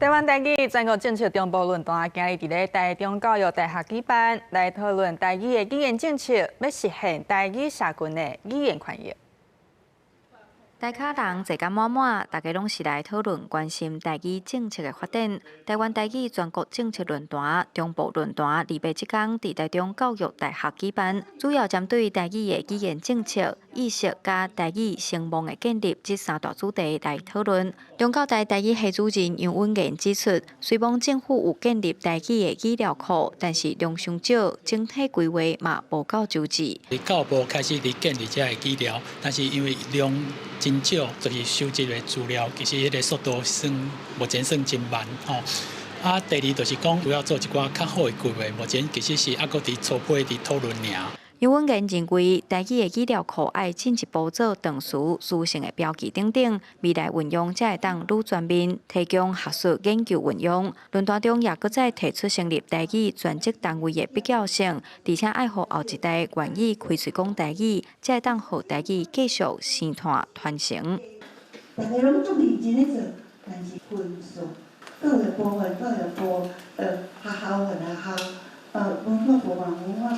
台湾台语全国政策中部论坛今日伫咧台中教育大学举办，来讨论台语的语言政策，要实现台语社群的语言权益。台卡人坐甲满满，大家拢是来讨论关心台语政策的发展。台湾台语全国政策论坛、中部论坛2月7天伫台中教育大学举办，主要针对台语的语言政策、意识甲台语声望的建立这3大主题来讨论。中教大台语系主任杨文彦指出，虽然政府有建立台语的语料库，但是量上少，整体规划嘛无够周至。教育部开始伫建立这个语料，但是因为量真少，就是收集的资料，其实迄个速度目前算真慢吼。第二就是讲，主要做一寡较好的规划，目前其实是还阁伫初步伫讨论尔。杨文彦认为，台语的语料库爱进一步做长词、书性的标记等等，未来运用才会当愈全面，提供学术研究运用。论坛中也搁再提出成立台语专职单位的必要性，而且爱互后一代愿意开嘴讲台语，才会当互台语继续生态传承。大家拢足认真咧做，但是分数教育部学校文化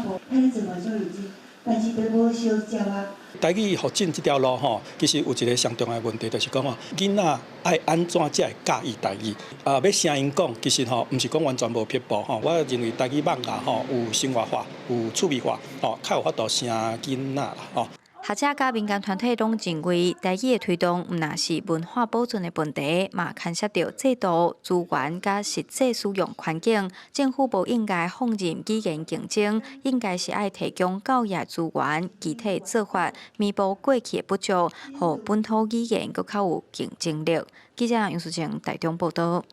部迄个做嘛足认真，但是都无相接啊。台语发展这条路吼，其实有一个上重要的问题，就是讲吼，囡仔爱安怎才会教伊台语？要声音讲，其实吼，毋是讲完全无撇步吼。我认为台语网啊吼，有生活化，有趣味化，吼，较有法度声囡仔啦吼。学者甲民间团体拢认为，台语的推动毋仅是文化保存的问题，嘛牵涉到制度、资源甲实际使用环境。政府无应该放任语言竞争，应该是爱提供教育资源、具体做法，弥补过去的不足，互本土语言更较有竞争力。记者杨淑晴台中报道。